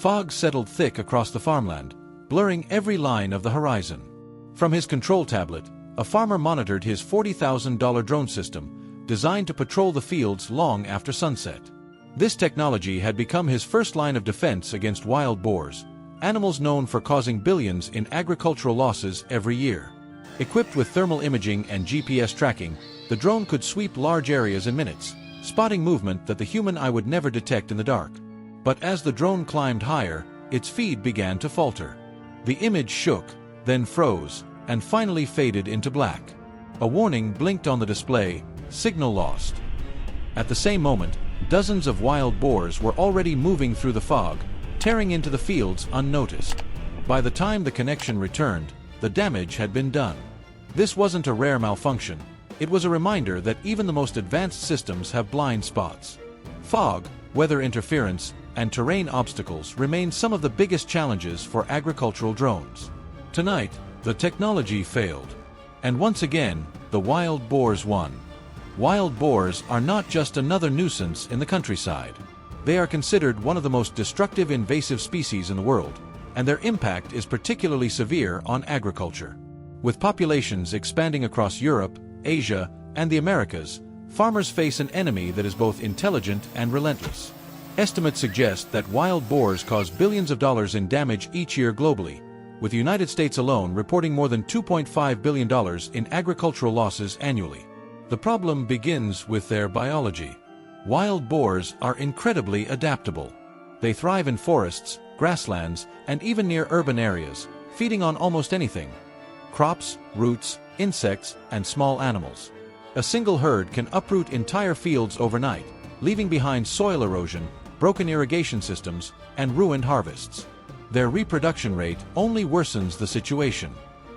Fog settled thick across the farmland, blurring every line of the horizon. From his control tablet, a farmer monitored his $40,000 drone system, designed to patrol the fields long after sunset. This technology had become his first line of defense against wild boars, animals known for causing billions in agricultural losses every year. Equipped with thermal imaging and GPS tracking, the drone could sweep large areas in minutes, spotting movement that the human eye would never detect in the dark. But as the drone climbed higher, its feed began to falter. The image shook, then froze, and finally faded into black. A warning blinked on the display: signal lost. At the same moment, dozens of wild boars were already moving through the fog, tearing into the fields unnoticed. By the time the connection returned, the damage had been done. This wasn't a rare malfunction. It was a reminder that even the most advanced systems have blind spots. Fog, weather interference, and terrain obstacles remain some of the biggest challenges for agricultural drones. Tonight, the technology failed. And once again, the wild boars won. Wild boars are not just another nuisance in the countryside. They are considered one of the most destructive invasive species in the world, and their impact is particularly severe on agriculture. With populations expanding across Europe, Asia, and the Americas, farmers face an enemy that is both intelligent and relentless. Estimates suggest that wild boars cause billions of dollars in damage each year globally, with the United States alone reporting more than $2.5 billion in agricultural losses annually. The problem begins with their biology. Wild boars are incredibly adaptable. They thrive in forests, grasslands, and even near urban areas, feeding on almost anything: crops, roots, insects, and small animals. A single herd can uproot entire fields overnight, leaving behind soil erosion, broken irrigation systems, and ruined harvests. Their reproduction rate only worsens the situation.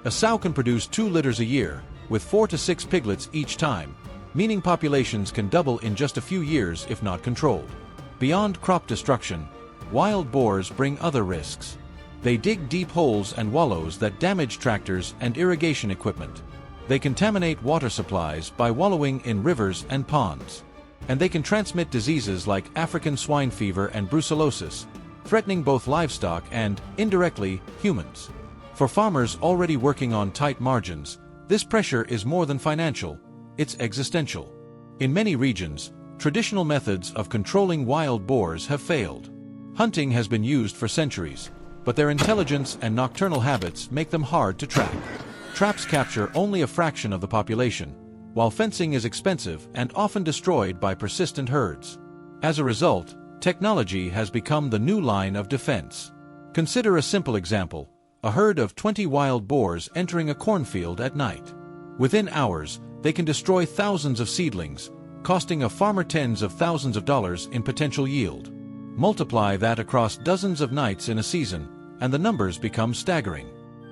A sow can produce 2 litters a year, with 4 to 6 piglets each time, meaning populations can double in just a few years if not controlled. Beyond crop destruction, wild boars bring other risks. They dig deep holes and wallows that damage tractors and irrigation equipment. They contaminate water supplies by wallowing in rivers and ponds. And they can transmit diseases like African swine fever and brucellosis, threatening both livestock and, indirectly, humans. For farmers already working on tight margins, this pressure is more than financial, it's existential. In many regions, traditional methods of controlling wild boars have failed. Hunting has been used for centuries, but their intelligence and nocturnal habits make them hard to track. Traps capture only a fraction of the population, while fencing is expensive and often destroyed by persistent herds. As a result, technology has become the new line of defense. Consider a simple example: a herd of 20 wild boars entering a cornfield at night. Within hours, they can destroy thousands of seedlings, costing a farmer tens of thousands of dollars in potential yield. Multiply that across dozens of nights in a season, and the numbers become staggering.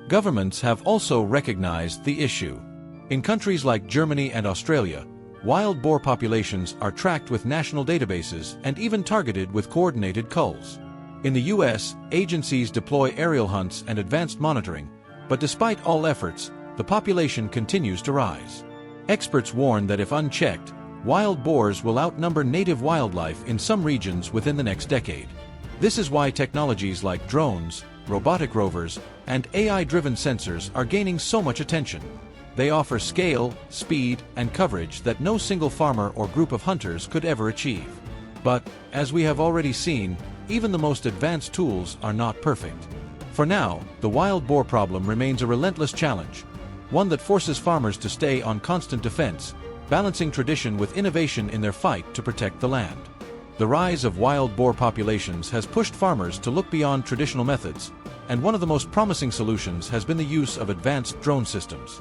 Governments have also recognized the issue. In countries like Germany and Australia, wild boar populations are tracked with national databases and even targeted with coordinated culls. In the US, agencies deploy aerial hunts and advanced monitoring, but despite all efforts, the population continues to rise. Experts warn that if unchecked, wild boars will outnumber native wildlife in some regions within the next decade. This is why technologies like drones, robotic rovers, and AI-driven sensors are gaining so much attention. They offer scale, speed, and coverage that no single farmer or group of hunters could ever achieve. But, as we have already seen, even the most advanced tools are not perfect. For now, the wild boar problem remains a relentless challenge, one that forces farmers to stay on constant defense, balancing tradition with innovation in their fight to protect the land. The rise of wild boar populations has pushed farmers to look beyond traditional methods, and one of the most promising solutions has been the use of advanced drone systems.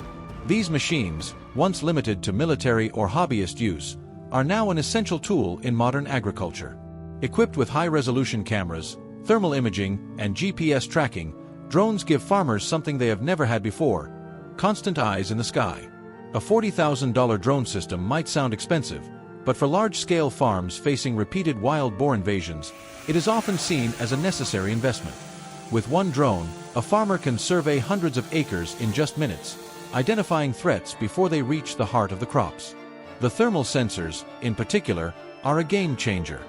These machines, once limited to military or hobbyist use, are now an essential tool in modern agriculture. Equipped with high-resolution cameras, thermal imaging, and GPS tracking, drones give farmers something they have never had before: constant eyes in the sky. A $40,000 drone system might sound expensive, but for large-scale farms facing repeated wild boar invasions, it is often seen as a necessary investment. With one drone, a farmer can survey hundreds of acres in just minutes, identifying threats before they reach the heart of the crops. The thermal sensors, in particular, are a game changer.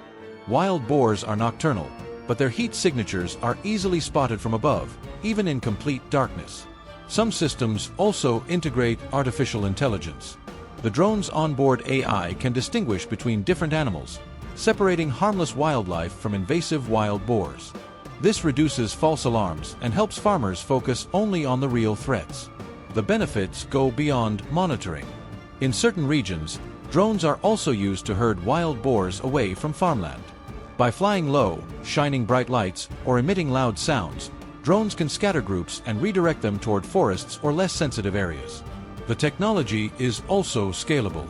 Wild boars are nocturnal, but their heat signatures are easily spotted from above, even in complete darkness. Some systems also integrate artificial intelligence. The drone's onboard AI can distinguish between different animals, separating harmless wildlife from invasive wild boars. This reduces false alarms and helps farmers focus only on the real threats. The benefits go beyond monitoring. In certain regions, drones are also used to herd wild boars away from farmland. By flying low, shining bright lights, or emitting loud sounds, drones can scatter groups and redirect them toward forests or less sensitive areas. The technology is also scalable.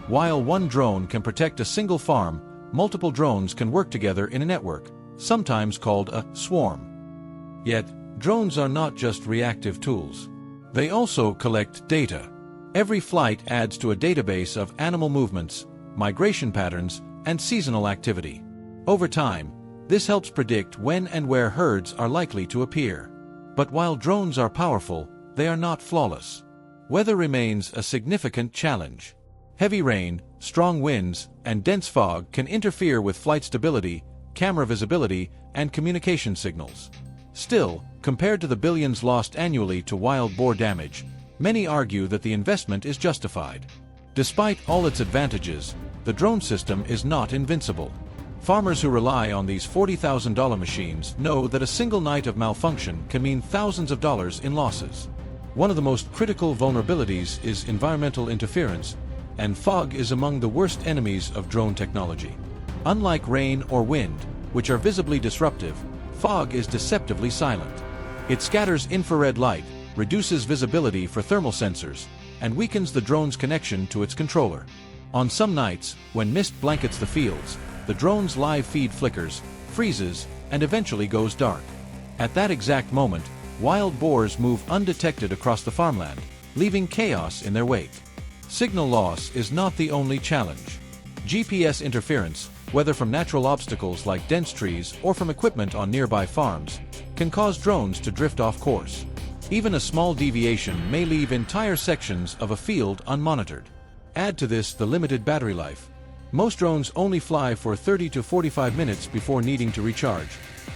While one drone can protect a single farm, multiple drones can work together in a network, sometimes called a swarm. Yet, drones are not just reactive tools. They also collect data. Every flight adds to a database of animal movements, migration patterns, and seasonal activity. Over time, this helps predict when and where herds are likely to appear. But while drones are powerful, they are not flawless. Weather remains a significant challenge. Heavy rain, strong winds, and dense fog can interfere with flight stability, camera visibility, and communication signals. Still, compared to the billions lost annually to wild boar damage, many argue that the investment is justified. Despite all its advantages, the drone system is not invincible. Farmers who rely on these $40,000 machines know that a single night of malfunction can mean thousands of dollars in losses. One of the most critical vulnerabilities is environmental interference, and fog is among the worst enemies of drone technology. Unlike rain or wind, which are visibly disruptive, fog is deceptively silent. It scatters infrared light, reduces visibility for thermal sensors, and weakens the drone's connection to its controller. On some nights, when mist blankets the fields, the drone's live feed flickers, freezes, and eventually goes dark. At that exact moment, wild boars move undetected across the farmland, leaving chaos in their wake. Signal loss is not the only challenge. GPS interference, whether from natural obstacles like dense trees or from equipment on nearby farms, can cause drones to drift off course. Even a small deviation may leave entire sections of a field unmonitored. Add to this the limited battery life. Most drones only fly for 30 to 45 minutes before needing to recharge,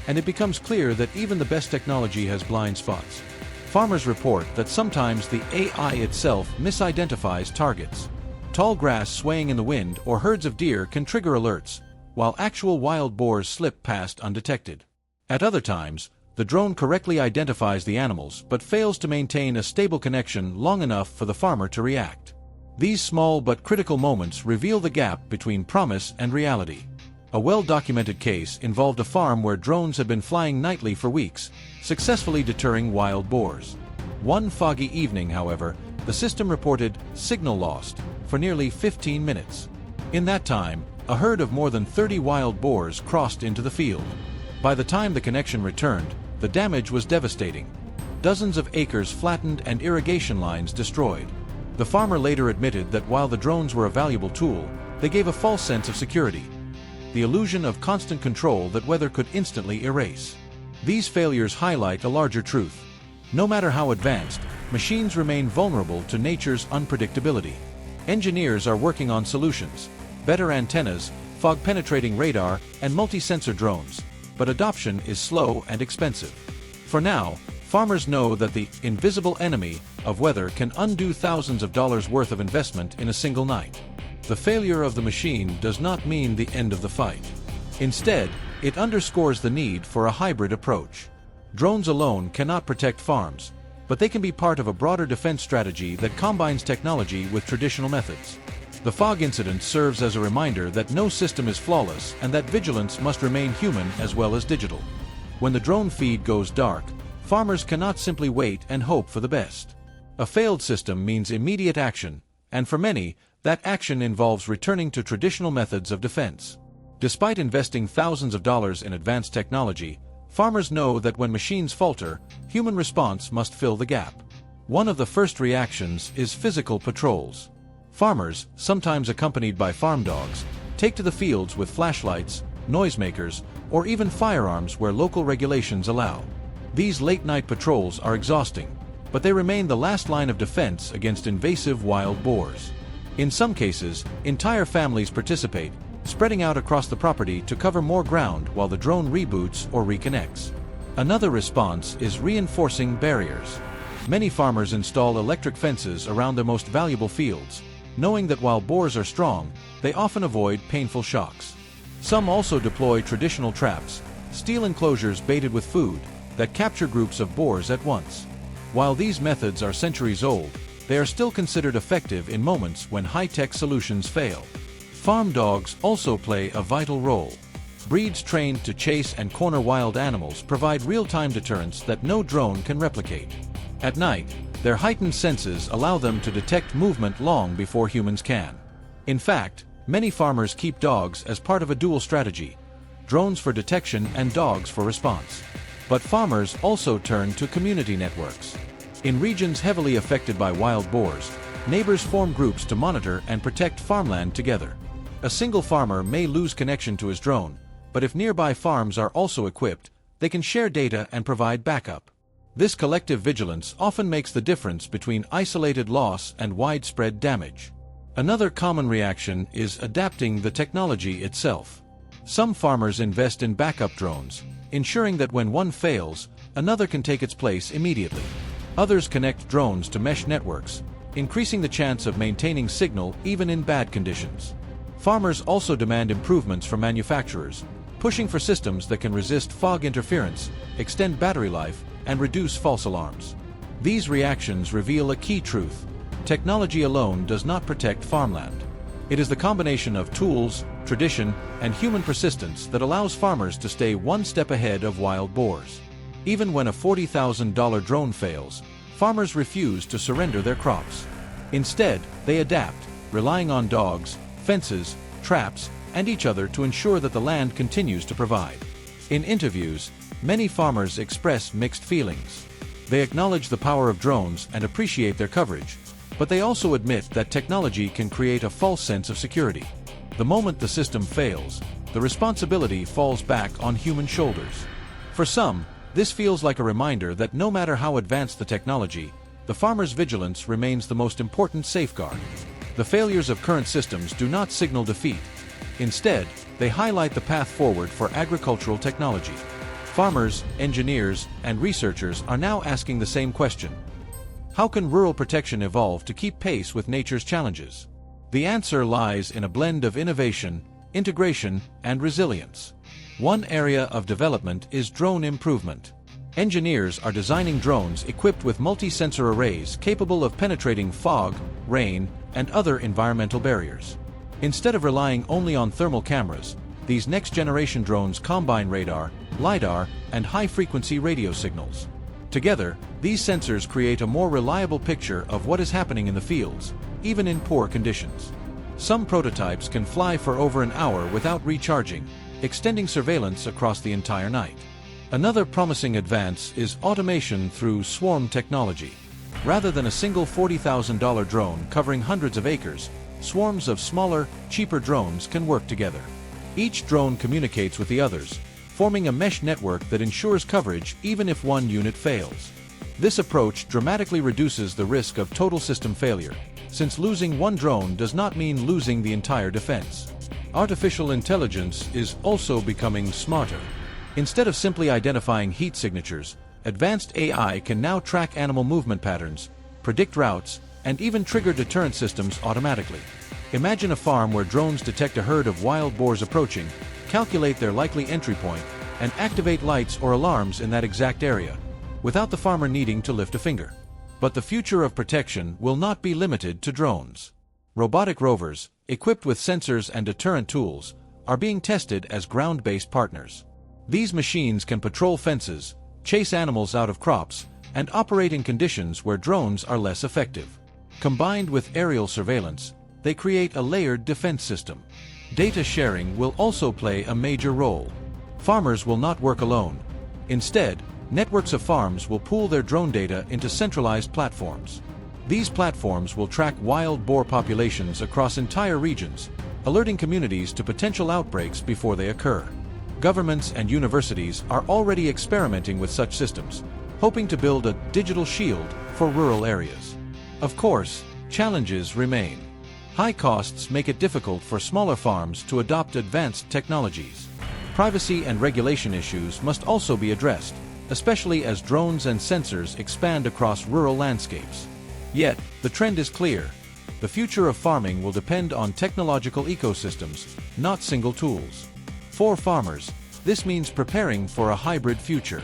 and it becomes clear that even the best technology has blind spots. Farmers report that sometimes the AI itself misidentifies targets. Tall grass swaying in the wind or herds of deer can trigger alerts, while actual wild boars slip past undetected. At other times, the drone correctly identifies the animals but fails to maintain a stable connection long enough for the farmer to react. These small but critical moments reveal the gap between promise and reality. A well-documented case involved a farm where drones had been flying nightly for weeks, successfully deterring wild boars. One foggy evening, however, the system reported signal lost for nearly 15 minutes. In that time, a herd of more than 30 wild boars crossed into the field. By the time the connection returned, the damage was devastating. Dozens of acres flattened and irrigation lines destroyed. The farmer later admitted that while the drones were a valuable tool, they gave a false sense of security. The illusion of constant control that weather could instantly erase. These failures highlight a larger truth. No matter how advanced, machines remain vulnerable to nature's unpredictability. Engineers are working on solutions: better antennas, fog-penetrating radar, and multi-sensor drones, but adoption is slow and expensive. For now, farmers know that the invisible enemy of weather can undo thousands of dollars worth of investment in a single night. The failure of the machine does not mean the end of the fight. Instead, it underscores the need for a hybrid approach. Drones alone cannot protect farms, but they can be part of a broader defense strategy that combines technology with traditional methods. The fog incident serves as a reminder that no system is flawless and that vigilance must remain human as well as digital. When the drone feed goes dark, farmers cannot simply wait and hope for the best. A failed system means immediate action, and for many, that action involves returning to traditional methods of defense. Despite investing thousands of dollars in advanced technology, farmers know that when machines falter, human response must fill the gap. One of the first reactions is physical patrols. Farmers, sometimes accompanied by farm dogs, take to the fields with flashlights, noisemakers, or even firearms where local regulations allow. These late-night patrols are exhausting, but they remain the last line of defense against invasive wild boars. In some cases, entire families participate, spreading out across the property to cover more ground while the drone reboots or reconnects. Another response is reinforcing barriers. Many farmers install electric fences around their most valuable fields, knowing that while boars are strong, they often avoid painful shocks. Some also deploy traditional traps, steel enclosures baited with food, that capture groups of boars at once. While these methods are centuries old, they are still considered effective in moments when high-tech solutions fail. Farm dogs also play a vital role. Breeds trained to chase and corner wild animals provide real-time deterrence that no drone can replicate. At night, their heightened senses allow them to detect movement long before humans can. In fact, many farmers keep dogs as part of a dual strategy: drones for detection and dogs for response. But farmers also turn to community networks. In regions heavily affected by wild boars, neighbors form groups to monitor and protect farmland together. A single farmer may lose connection to his drone, but if nearby farms are also equipped, they can share data and provide backup. This collective vigilance often makes the difference between isolated loss and widespread damage. Another common reaction is adapting the technology itself. Some farmers invest in backup drones, ensuring that when one fails, another can take its place immediately. Others connect drones to mesh networks, increasing the chance of maintaining signal even in bad conditions. Farmers also demand improvements from manufacturers, pushing for systems that can resist fog interference, extend battery life, and reduce false alarms. These reactions reveal a key truth: technology alone does not protect farmland. It is the combination of tools, tradition, and human persistence that allows farmers to stay one step ahead of wild boars. Even when a $40,000 drone fails, farmers refuse to surrender their crops. Instead, they adapt, relying on dogs, fences, traps, and each other to ensure that the land continues to provide. In interviews, many farmers express mixed feelings. They acknowledge the power of drones and appreciate their coverage, but they also admit that technology can create a false sense of security. The moment the system fails, the responsibility falls back on human shoulders. For some, this feels like a reminder that no matter how advanced the technology, the farmer's vigilance remains the most important safeguard. The failures of current systems do not signal defeat. Instead, they highlight the path forward for agricultural technology. Farmers, engineers, and researchers are now asking the same question: how can rural protection evolve to keep pace with nature's challenges? The answer lies in a blend of innovation, integration, and resilience. One area of development is drone improvement. Engineers are designing drones equipped with multi-sensor arrays capable of penetrating fog, rain, and other environmental barriers. Instead of relying only on thermal cameras, these next-generation drones combine radar, LiDAR, and high-frequency radio signals. Together, these sensors create a more reliable picture of what is happening in the fields, even in poor conditions. Some prototypes can fly for over an hour without recharging, extending surveillance across the entire night. Another promising advance is automation through swarm technology. Rather than a single $40,000 drone covering hundreds of acres, swarms of smaller, cheaper drones can work together. Each drone communicates with the others, forming a mesh network that ensures coverage even if one unit fails. This approach dramatically reduces the risk of total system failure, since losing one drone does not mean losing the entire defense. Artificial intelligence is also becoming smarter. Instead of simply identifying heat signatures, advanced AI can now track animal movement patterns, predict routes, and even trigger deterrent systems automatically. Imagine a farm where drones detect a herd of wild boars approaching, calculate their likely entry point, and activate lights or alarms in that exact area, without the farmer needing to lift a finger. But the future of protection will not be limited to drones. Robotic rovers, equipped with sensors and deterrent tools, are being tested as ground-based partners. These machines can patrol fences, chase animals out of crops, and operate in conditions where drones are less effective. Combined with aerial surveillance, they create a layered defense system. Data sharing will also play a major role. Farmers will not work alone. Instead, networks of farms will pool their drone data into centralized platforms. These platforms will track wild boar populations across entire regions, alerting communities to potential outbreaks before they occur. Governments and universities are already experimenting with such systems, hoping to build a digital shield for rural areas. Of course, challenges remain. High costs make it difficult for smaller farms to adopt advanced technologies. Privacy and regulation issues must also be addressed, especially as drones and sensors expand across rural landscapes. Yet, the trend is clear. The future of farming will depend on technological ecosystems, not single tools. For farmers, this means preparing for a hybrid future.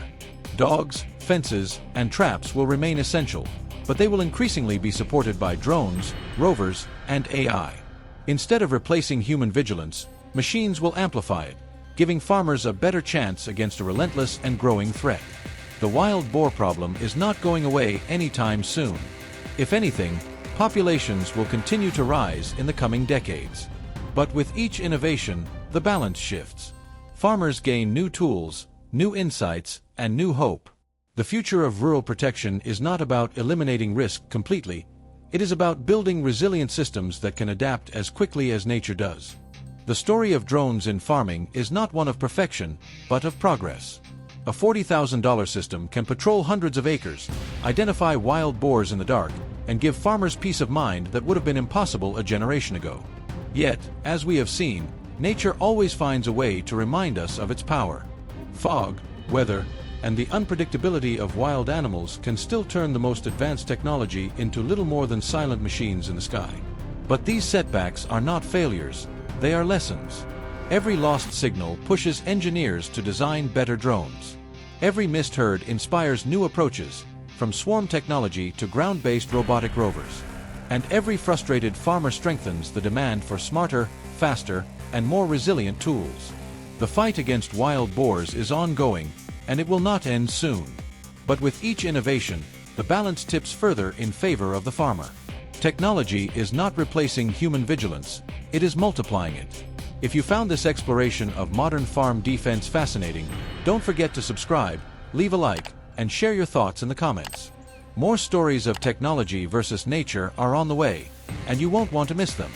Dogs, fences, and traps will remain essential, but they will increasingly be supported by drones, rovers, and AI. Instead of replacing human vigilance, machines will amplify it, giving farmers a better chance against a relentless and growing threat. The wild boar problem is not going away anytime soon. If anything, populations will continue to rise in the coming decades. But with each innovation, the balance shifts. Farmers gain new tools, new insights, and new hope. The future of rural protection is not about eliminating risk completely. It is about building resilient systems that can adapt as quickly as nature does. The story of drones in farming is not one of perfection, but of progress. A $40,000 system can patrol hundreds of acres, identify wild boars in the dark, and give farmers peace of mind that would have been impossible a generation ago. Yet, as we have seen, nature always finds a way to remind us of its power. Fog, weather, and the unpredictability of wild animals can still turn the most advanced technology into little more than silent machines in the sky. But these setbacks are not failures, they are lessons. Every lost signal pushes engineers to design better drones. Every missed herd inspires new approaches, from swarm technology to ground-based robotic rovers. And every frustrated farmer strengthens the demand for smarter, faster, and more resilient tools. The fight against wild boars is ongoing, and it will not end soon. But with each innovation, the balance tips further in favor of the farmer. Technology is not replacing human vigilance, it is multiplying it. If you found this exploration of modern farm defense fascinating, don't forget to subscribe, leave a like, and share your thoughts in the comments. More stories of technology versus nature are on the way, and you won't want to miss them.